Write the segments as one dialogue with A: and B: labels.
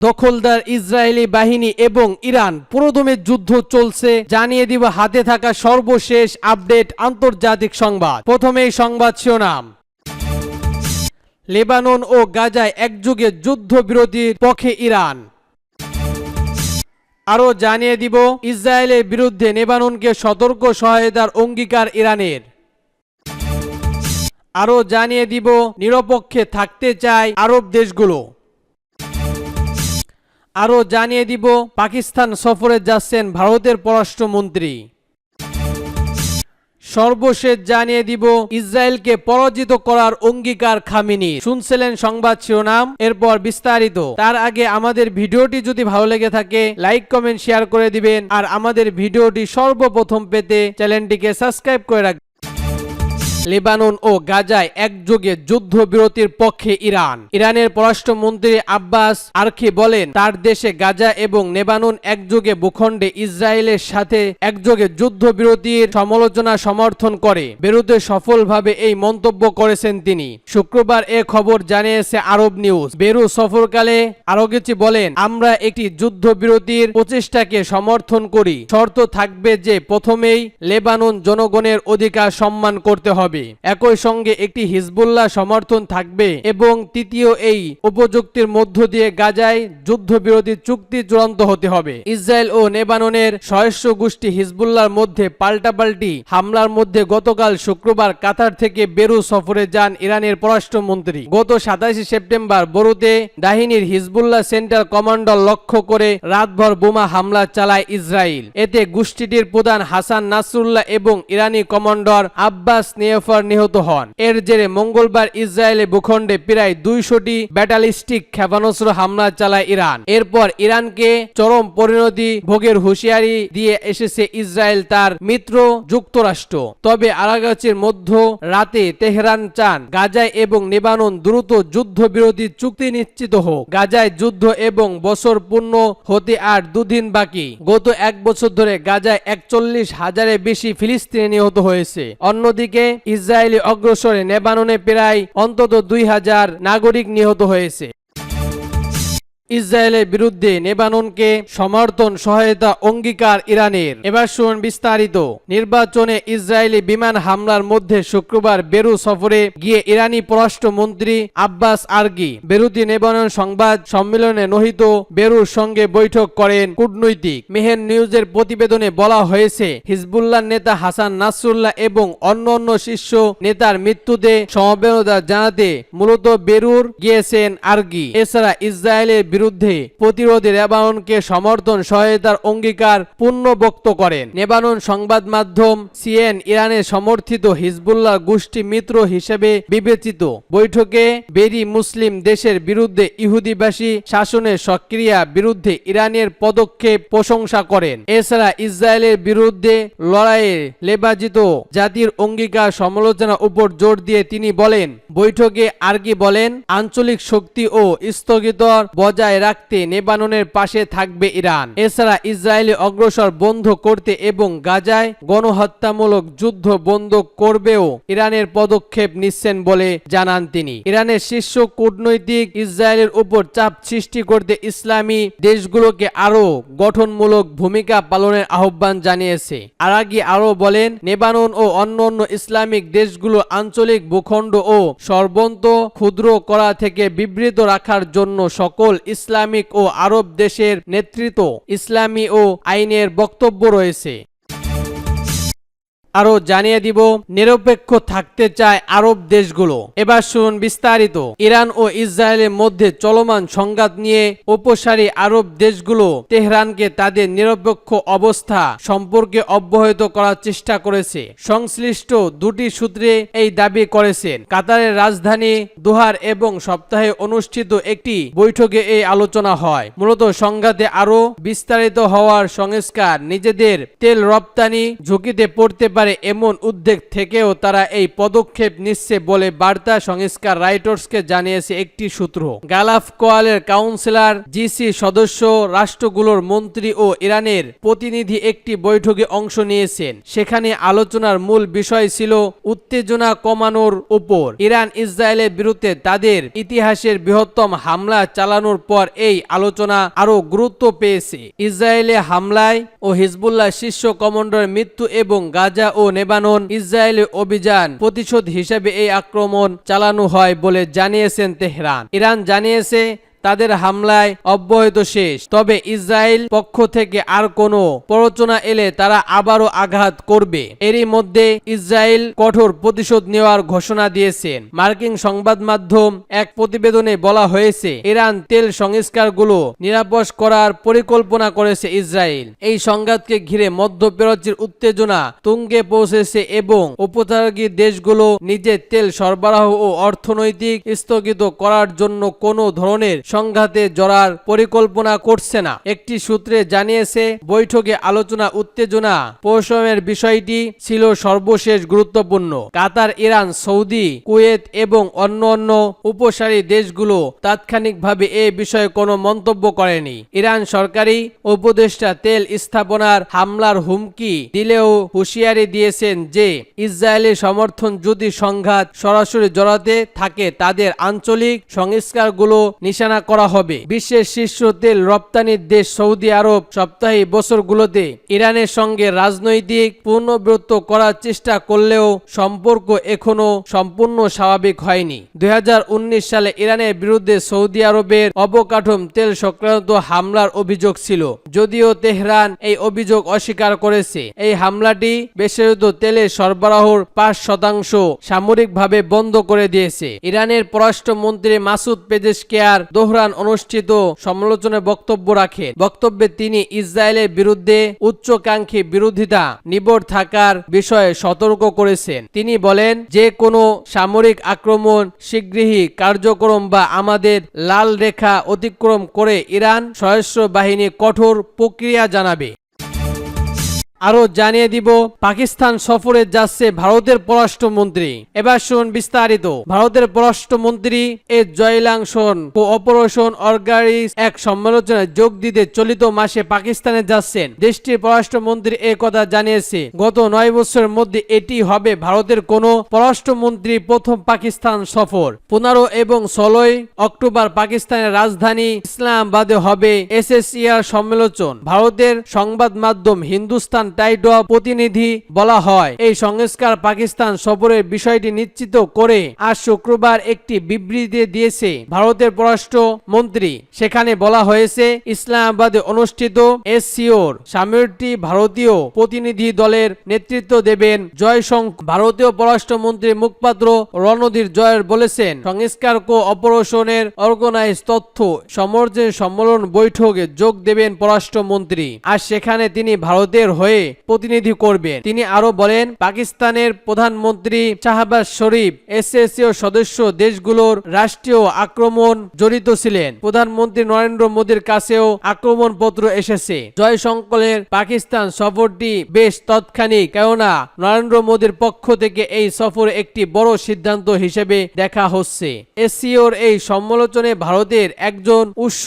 A: দখলদার ইসরায়েলি বাহিনী এবং ইরান পুরোদমে যুদ্ধ চলছে, জানিয়ে দিব হাতে থাকা সর্বশেষ আপডেট আন্তর্জাতিক সংবাদ। প্রথমেই সংবাদ শিরোনাম। লেবানন ও গাজায় একযুগে যুদ্ধবিরতির পক্ষে ইরান। আরও জানিয়ে দিব ইসরায়েলের বিরুদ্ধে লেবাননকে সতর্ক সহায়তার অঙ্গীকার ইরানের। আরও জানিয়ে দিব নিরপেক্ষে থাকতে চায় আরব দেশগুলো। আরও জানিয়ে দিব পাকিস্তান সফরে যাচ্ছেন ভারতের পররাষ্ট্রমন্ত্রী। সর্বশেষ জানিয়ে দিব ইসরায়েলকে পরাজিত করার অঙ্গীকার খামেনি। শুনছিলেন সংবাদ শিরোনাম, এরপর বিস্তারিত। তার আগে আমাদের ভিডিওটি যদি ভালো লেগে থাকে লাইক কমেন্ট শেয়ার করে দিবেন, আর আমাদের ভিডিওটি সর্বপ্রথম পেতে চ্যানেলটিকে সাবস্ক্রাইব করে রাখবেন। লেবানন ও গাজায় একযোগে যুদ্ধবিরতির পক্ষে ইরান। ইরানের পররাষ্ট্রমন্ত্রী আব্বাস আরকি বলেন তার দেশে গাজা এবং লেবানন একযোগে ভূখণ্ডে ইসরায়েলের সাথে একযোগে যুদ্ধবিরতির সমালোচনা সমর্থন করে বিরুদ্ধে সফলভাবে এই মন্তব্য করেছেন তিনি। শুক্রবার এ খবর জানিয়েছে আরব নিউজ। বেরু সফরকালে আরো কিছু বলেন, আমরা একটি যুদ্ধবিরতির প্রচেষ্টাকে সমর্থন করি, শর্ত থাকবে যে প্রথমেই লেবানন জনগণের অধিকার সম্মান করতে হবে, একই সঙ্গে একটি হিজবুল্লাহ সমর্থন থাকবে এবং তৃতীয় এই উপযুক্তির মধ্য দিয়ে গাজায় যুদ্ধবিরতি চুক্তি চূড়ান্ত হতে হবে। ইসরায়েল ও লেবাননের সহিংস গোষ্ঠী হিজবুল্লাহর মধ্যে পাল্টাপাল্টি হামলার মধ্যে গতকাল শুক্রবার কাতার থেকে বেরু সফরে যান ইরানের পররাষ্ট্রমন্ত্রী। গত 27 সেপ্টেম্বর বেরুতে দাহিনীর হিজবুল্লাহ সেন্টার কমান্ডার লক্ষ্য করে রাতভর বোমা হামলা চালায় ইসরায়েল। এতে গোষ্ঠীটির প্রধান হাসান নাসরুল্লাহ এবং ইরানি কমান্ডার আব্বাস নিহত হন। এর জেরে মঙ্গলবার ইসরায়েলে ভূখণ্ডে প্রায় 200টি ব্যাটালিস্টিক ক্ষেপণাস্ত্র হামলা চালায় ইরান। এরপর ইরানকে চরম পরিণতি ভোগের হুঁশিয়ারি দিয়ে এসেছে ইসরায়েল তার মিত্র যুক্তরাষ্ট্র। তবে আরাগাচির মধ্য রাতে তেহরান চান গাজায় এবং লেবানন দ্রুত যুদ্ধবিরতি চুক্তি নিশ্চিত হোক। গাজায় যুদ্ধ এবং বছর পূর্ণ হতে আর দুদিন বাকি। গত এক বছর ধরে গাজায় 41,000-এর বেশি ফিলিস্তিনি নিহত হয়েছে। অন্যদিকে ইসরায়েলি অগ্রসরে লেবাননে প্রায় অন্তত 2,000 নাগরিক নিহত হয়েছে। ইসরায়েলের বিরুদ্ধে লেবাননকে সমর্থন সহায়তা অঙ্গীকার ইরানের। এবার শুনুন বিস্তারিত। নির্বাচনে ইসরায়েলি বিমান হামলার মধ্যে শুক্রবার বেরু সফরে গিয়ে ইরানি পররাষ্ট্রমন্ত্রী আব্বাস আরকি বেরুতে লেবানন সংবাদ সম্মেলনে নহিত বেরুর সঙ্গে বৈঠক করেন কূটনৈতিক। মেহের নিউজের প্রতিবেদনে বলা হয়েছে হিজবুল্লাহ নেতা হাসান নাসরুল্লাহ এবং অন্যান্য শীর্ষ নেতার মৃত্যুতে সমবেদনা জানাতে মূলত বেরুর গিয়েছেন আরকি। এছাড়া ইসরায়েলের বিরুদ্ধে প্রতিরোধে লেবাননকে সমর্থন সহায়তার অঙ্গীকার পুনর্ব্যক্ত করেন। লেবানন সংবাদ মাধ্যম সিএন ইরানের সমর্থিত হিজবুল্লাহ গোষ্ঠী মিত্র হিসেবে বিবেচিত। বৈঠকে বেরি মুসলিম দেশের বিরুদ্ধে ইহুদিবাসী শাসনের সক্রিয় বিরুদ্ধে ইরানের পদক্ষেপ প্রশংসা করেন। এছাড়া ইসরায়েলের বিরুদ্ধে লড়াইয়ে লেবাজিত জাতির অঙ্গীকার সমালোচনার উপর জোর দিয়ে তিনি বলেন। বৈঠকে আরকি বলেন, আঞ্চলিক শক্তি ও স্থগিতর বজায় রাখতে লেবাননের পাশে থাকবে ইরান। এছাড়া ইসরায়েলি অগ্রসর বন্ধ করতে এবং গাজায় গণহত্যামূলক যুদ্ধ বন্ধ করবেও ইরানের পদক্ষেপ নিচ্ছেন বলে জানান তিনি। ইরানের শীর্ষ কূটনৈতিক ইসরায়েলের উপর চাপ সৃষ্টি করতে ইসলামী দেশগুলোকে আরো গঠনমূলক ভূমিকা পালনের আহ্বান জানিয়েছে। আরাগি আরো বলেন, লেবানন ও অন্যান্য ইসলামিক দেশগুলো আঞ্চলিক ভূখণ্ড ও সর্বন্ত ক্ষুদ্র করা থেকে বিবৃত রাখার জন্য সকল ইসলামিক ও আরব দেশের নেতৃত্ব ইসলামী ও আইনের বক্তব্য রয়েছে। আরো জানিয়ে দিব নিরপেক্ষ থাকতে চায় আরব দেশগুলো। এবার শুনুন বিস্তারিত। ইরান ও ইসরায়েলের মধ্যে চলমান সংঘাত নিয়ে উপসারী আরব দেশগুলো তেহরানকে তাদের নিরপেক্ষ অবস্থা সম্পর্কে অব্যাহত করার চেষ্টা করেছে। সংশ্লিষ্ট দুটি সূত্রে এই দাবি করেছেন। কাতারের রাজধানী দোহার এবং সপ্তাহে অনুষ্ঠিত একটি বৈঠকে এই আলোচনা হয়। মূলত সংঘাতে আরো বিস্তারিত হওয়ার সংস্কার নিজেদের তেল রপ্তানি ঝুঁকিতে পড়তে পারে পারে এমন উদ্বেগ থেকেও তারা এই পদক্ষেপ নিচ্ছে বলে বার্তা সংস্কার রাইটার্সকে জানিয়েছে একটি সূত্র। গালফ কোয়ালের কাউন্সিলর জিসি সদস্য রাষ্ট্রগুলোর মন্ত্রী ও ইরানের প্রতিনিধি একটি বৈঠকে অংশ নিয়েছেন। সেখানে আলোচনার মূল বিষয় ছিল উত্তেজনা কমানোর উপর। ইরান ইসরায়েলের বিরুদ্ধে তাদের ইতিহাসের বৃহত্তম হামলা চালানোর পর এই আলোচনা আরো গুরুত্ব পেয়েছে। ইসরায়েলে হামলায় ও হিজবুল্লাহ শীর্ষ কমান্ডারের মৃত্যু এবং গাজা ও লেবানন ইসরায়েলি অভিযান প্রতিশোধ হিসেবে এই আক্রমণ চালানো হয় বলে জানিয়েছেন তেহরান। ইরান জানিয়েছে তাদের হামলায় অব্যাহত শেষ, তবে ইসরায়েল পক্ষ থেকে আর কোনো প্ররোচনা এলে তারা আবারও আঘাত করবে। এরই মধ্যে ইসরায়েল কঠোর প্রতিশোধ নেওয়ার ঘোষণা দিয়েছেন। মার্কিন সংবাদ মাধ্যম এক প্রতিবেদনে বলা হয়েছে ইরান তেল সংস্কারগুলো নিরাপদ করার পরিকল্পনা করেছে ইসরায়েল। এই সংঘাতকে ঘিরে মধ্যপ্রাচ্যের উত্তেজনা তুঙ্গে পৌঁছেছে এবং উপযোগী দেশগুলো নিজের তেল সরবরাহ ও অর্থনৈতিক স্থগিত করার জন্য কোনো ধরনের সংঘাতে জড়ার পরিকল্পনা করছে না। একটি সূত্রে জানিয়েছে বৈঠকে আলোচনা উত্তেজনা প্রশমনের বিষয়টি ছিল সর্বশেষ গুরুত্বপূর্ণ। কাতার, ইরান, সৌদি, কুয়েত এবং অন্যান্য উপসারী দেশগুলো তাৎক্ষণিকভাবে এ বিষয়ে কোনো মন্তব্য করেনি। ইরান সরকারি উপদেষ্টা তেল স্থাপনার হামলার হুমকি দিলেও হুঁশিয়ারি দিয়েছেন যে ইসরায়েলের সমর্থন যদি সংঘাত সরাসরি জড়াতে থাকে তাদের আঞ্চলিক সংস্কারগুলো নিশানা করা হবে। বিশ্বের শীর্ষ তেল রপ্তানির দেশ সৌদি আরব সপ্তাহে বছরগুলোতে ইরানের সঙ্গে রাজনৈতিক পুনর্বৃত্ত করার চেষ্টা করলেও সম্পর্ক এখনো সম্পূর্ণ স্বাভাবিক হয়নি। 2019 সালে ইরানের বিরুদ্ধে সৌদি আরবের অবকাঠোম তেল সংক্রান্ত হামলার অভিযোগ ছিল, যদিও তেহরান এই অভিযোগ অস্বীকার করেছে। এই হামলাটি বেসামরিক তেলের সরবরাহের 5% সামরিকভাবে বন্ধ করে দিয়েছে। ইরানের পররাষ্ট্রমন্ত্রী মাসুদ পেজেশকিয়ার তেহরান অনুষ্ঠিত সমালোচনায় বক্তব্য রাখেন। বক্তব্যে তিনি ইসরায়েলের বিরুদ্ধে উচ্চাকাঙ্ক্ষী বিরোধিতা নিবিড় থাকার বিষয়ে সতর্ক করেছেন। তিনি বলেন যে কোনো সামরিক আক্রমণ শীঘ্রই কার্যক্রম বা আমাদের লাল রেখা অতিক্রম করে ইরান সশস্ত্র বাহিনী কঠোর প্রতিক্রিয়া জানাবে। আরো জানিয়ে দিব পাকিস্তান সফরে যাচ্ছে ভারতের পররাষ্ট্রমন্ত্রী। এবার শুনুন বিস্তারিত। ভারতের পররাষ্ট্রমন্ত্রী জয়শঙ্কর অপারেশন অর্গানিজ এক সম্মেলনে যোগ দিতে চলিত মাসে পাকিস্তানে যাচ্ছেন। দেশটির পররাষ্ট্রমন্ত্রী এ কথা জানিয়েছে। গত 9 বছরের মধ্যে এটি হবে ভারতের কোনো পররাষ্ট্রমন্ত্রী প্রথম পাকিস্তান সফর। 15 এবং 16 অক্টোবর পাকিস্তানের রাজধানী ইসলামাবাদে হবে এসএসসিআর সম্মেলন। ভারতের সংবাদ মাধ্যম হিন্দুস্তান টাইড অফ প্রতিনিধি বলা হয় এই সংস্কার পাকিস্তান সফরের বিষয়টি নিশ্চিত করে আজ শুক্রবার একটি বিবৃতি দিয়েছে ভারতের পররাষ্ট্র মন্ত্রী। সেখানে বলা হয়েছে ইসলামাবাদে অনুষ্ঠিত এসসিওর সামিটটি ভারতীয় প্রতিনিধি দলের নেতৃত্ব দেবেন জয়শঙ্কর। ভারতীয় পররাষ্ট্রমন্ত্রীর মুখপাত্র রণধীর জয়ের বলেছেন সংস্কার অপারেশনের অর্গানাইজ তথ্য সমর্থন সম্মেলন বৈঠকে যোগ দেবেন পররাষ্ট্রমন্ত্রী। আর সেখানে তিনি ভারতের হয়ে প্রতিনিধি করবেন। তিনি আরো বলেন পাকিস্তানের প্রধানমন্ত্রী শাহবাজ শরীফ এসএসসিও সদস্য দেশগুলোর রাষ্ট্রীয় আক্রমণ জড়িত ছিলেন। প্রধানমন্ত্রী নরেন্দ্র মোদীর কাছেও আক্রমণপত্র এসেছে। জয়শঙ্করের পাকিস্তান সফরটি বেশ তাৎক্ষণিক, কেননা নরেন্দ্র মোদীর পক্ষ থেকে এই সফর একটি বড় সিদ্ধান্ত হিসেবে দেখা হচ্ছে। এসসিওর এই সম্মেলনে ভারতের একজন উচ্চ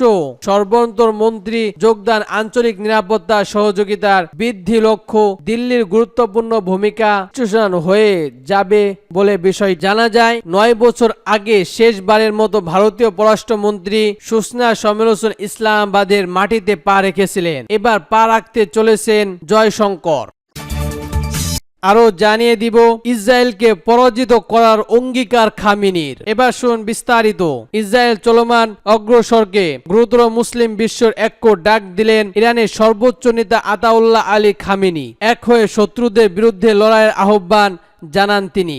A: সর্বান্তর মন্ত্রী যোগদান আঞ্চলিক নিরাপত্তা সহযোগিতার বৃদ্ধি লক্ষ্য দিল্লির গুরুত্বপূর্ণ ভূমিকা সূচনা হয়ে যাবে বলে বিষয় জানা যায়। 9 বছর আগে শেষবারের মতো ভারতীয় পররাষ্ট্রমন্ত্রী সুষমা সম্মেলন ইসলামাবাদের মাটিতে পা রেখেছিলেন। এবার পা রাখতে চলেছেন জয়শঙ্কর। আরো জানিয়ে দিব ইসরায়েলকে পরাজিত করার অঙ্গীকার খামেনির। এবার শুন বিস্তারিত। ইসরায়েল চলমান অগ্রসরকে গুরুতর মুসলিম বিশ্বের ঐক্য ডাক দিলেন ইরানের সর্বোচ্চ নেতা আতাউল্লাহ আলী খামেনি। এক হয়ে শত্রুদের বিরুদ্ধে লড়াইয়ের আহ্বান জানান তিনি।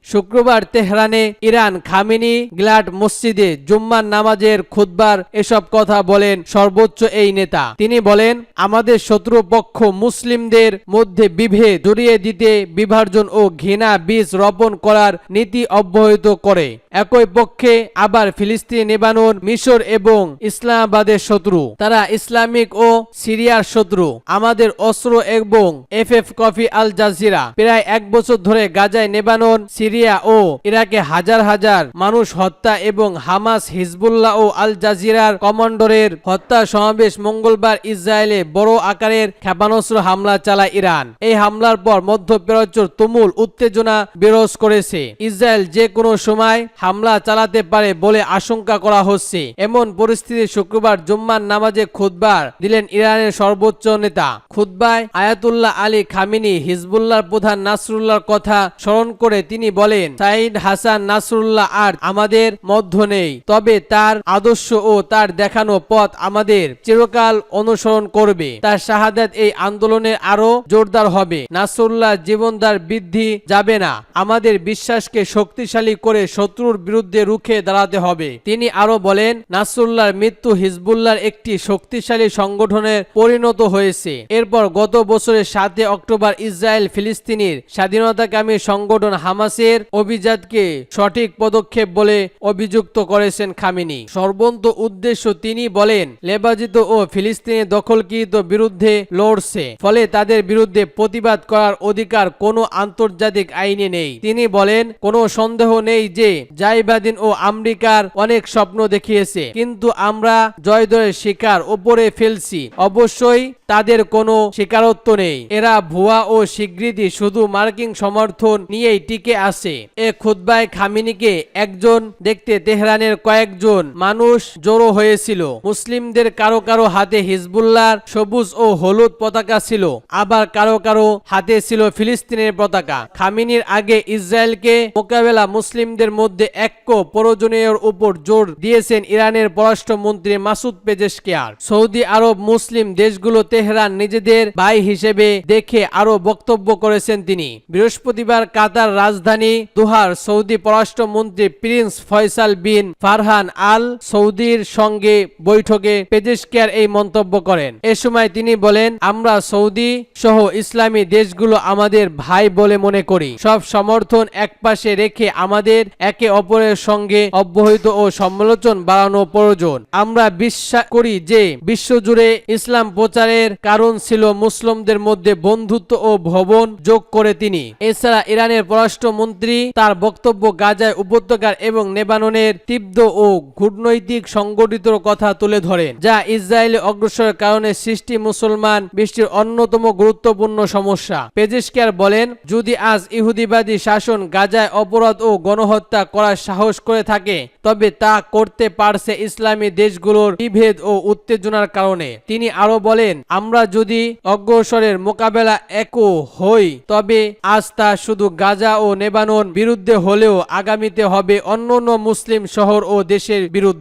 A: শুক্রবার তেহরানে ইরান খামেনি গ্লাড মসজিদে জুম্মার নামাজের খুতবার এসব কথা বলেন সর্বোচ্চ এই নেতা। তিনি বলেন, আমাদের শত্রুপক্ষ মুসলিমদের মধ্যে বিভেদ জড়িয়ে দিতে বিভাজন ও ঘৃণা বীজ রোপণ করার নীতি অব্যাহত করে। একই পক্ষে আবার ফিলিস্তিন, লেবানন, মিশর এবং ইসলামাবাদের শত্রু। তারা ইসলামিক ও সিরিয়ার শত্রু। আমাদের অস্ত্র এবং কফি আল জাজিরা প্রায় 1 বছর ধরে গাজায়, লেবানন, সিরিয়া ও ইরাকে হাজার হাজার মানুষ হত্যা এবং হামাস, হিজবুল্লাহ ও আল জাজিরার কমান্ডারের হত্যা সমাবেশ। মঙ্গলবার ইসরায়েলে বড় আকারের ক্ষেপণাস্ত্র হামলা চালায় ইরান। এই হামলার পর মধ্যপ্রাচ্যের তুমুল উত্তেজনা বিরাজ করেছে। ইসরায়েল যে কোনো সময় হামলা চালাতে পারে বলে আশঙ্কা করা হচ্ছে। এমন পরিস্থিতি শুক্রবার জুম্মার নামাজে খুতবা দিলেন ইরানের সর্বোচ্চ নেতা। খুতবায় আয়াতুল্লাহ আলী খামেনি হিজবুল্লাহর প্রধান নাসরুল্লাহর কথা স্মরণ করে তিনি বলেন, সাইদ হাসান নাসরুল্লাহ আর আমাদের মধ্য নেই, তবে তার আদর্শ ও তার দেখানো পথ আমাদের চিরকাল অনুসরণ করবে। তার শাহাদাত এই আন্দোলনের আরো জোরদার হবে। নাসরুল্লাহ জীবনদার বৃদ্ধি যাবে না। আমাদের বিশ্বাসকে শক্তিশালী করে শত্রুর বিরুদ্ধে রুখে দাঁড়াতে হবে। তিনি আরো বলেন, নাসরুল্লাহর মৃত্যু হিজবুল্লাহর একটি শক্তিশালী সংগঠনের পরিণত হয়েছে। এরপর গত বছরের 7 অক্টোবর ইসরায়েল ফিলিস্তিনের স্বাধীনতাকামী সংগঠন হামাসের অভিযানকে সঠিক পদক্ষেপ বলে অভিযুক্ত করেছেন খামেনি। সর্বন্ত উদ্দেশ্য, তিনি বলেন, লেবাজিত ও ফিলিস্তিনি দখলকৃত বিরুদ্ধে লড়ছে, ফলে তাদের বিরুদ্ধে প্রতিবাদ করার অধিকার কোনো আন্তর্জাতিক আইনে নেই। তিনি বলেন, কোনো সন্দেহ নেই যে জাইবাদিন ও আমেরিকার অনেক স্বপ্ন দেখিয়েছে, কিন্তু আমরা জয়দয়ের শিকার ওপরে ফেলছি। অবশ্যই তাদের কোনো স্বীকারোক্ত নেই। এরা ভুয়া ও স্বীকৃতি শুধু মার্কিন সমর্থন নিয়েই টিকে আছে। এ খুতবায় খামেনিকে একজন দেখতে তেহরানের কয়েকজন মানুষ জড়ো হয়েছিল। মুসলিমদের কারো কারো হাতে হিজবুল্লাহর সবুজ ও হলুদ পতাকা ছিল, আবার কারো কারো হাতে ছিল ফিলিস্তিনের পতাকা। খামেনির আগে ইসরায়েলকে মোকাবেলা মুসলিমদের মধ্যে ঐক্য প্রয়োজনীয়র উপর জোর দিয়েছেন ইরানের পররাষ্ট্রমন্ত্রী মাসুদ পেজেশকিয়ান। সৌদি আরব মুসলিম দেশগুলো তেহরান নিজেদের ভাই হিসেবে দেখে আরো বক্তব্য করেছেন তিনি। বৃহস্পতিবার কাতার রাজধানী দোহার সৌদি পররাষ্ট্রমন্ত্রী প্রিন্স ফয়সাল বিন ফারহান আল সৌদির সঙ্গে বৈঠকে পেজেশকিয়ান এই মন্তব্য করেন। এ সময় তিনি বলেন, আমরা সৌদি সহ ইসলামী দেশগুলো আমাদের ভাই বলে মনে করি। সব সমর্থন একপাশে রেখে আমাদের একে অপরের সঙ্গে অব্যাহত ও সমালোচন বাড়ানো প্রয়োজন। আমরা বিশ্বাস করি যে বিশ্বজুড়ে ইসলাম প্রচারের কারণ ছিল মুসলিমদের মধ্যে বন্ধুত্ব ও ভবন যোগ করে তিনি। এছাড়া ইরানের পররাষ্ট্রমন্ত্রী তার বক্তব্য গাজায় উপত্যকার এবং লেবাননের তীব্র ও কূটনৈতিক সংগঠিত কথা তুলে ধরেন, যা ইসরায়েলি অগ্রসরের কারণে সৃষ্টি মুসলমান বিশ্বের অন্যতম গুরুত্বপূর্ণ সমস্যা। পেজেশকিয়ান বলেন, যদি আজ ইহুদিবাদী শাসন গাজায় অপরাধ ও গণহত্যা করার সাহস করে থাকে, তবে তা করতে পারছে ইসলামী দেশগুলোর বিভেদ ও উত্তেজনার কারণে। তিনি আরো বলেন, আমরা যদি অগ্রসরের মোকাবেলা একও হই, তবে আজ তা শুধু গাজা ও লেবানন বিরুদ্ধে হলেও আগামীতে হবে অন্যান্য মুসলিম শহর ও দেশের বিরুদ্ধে।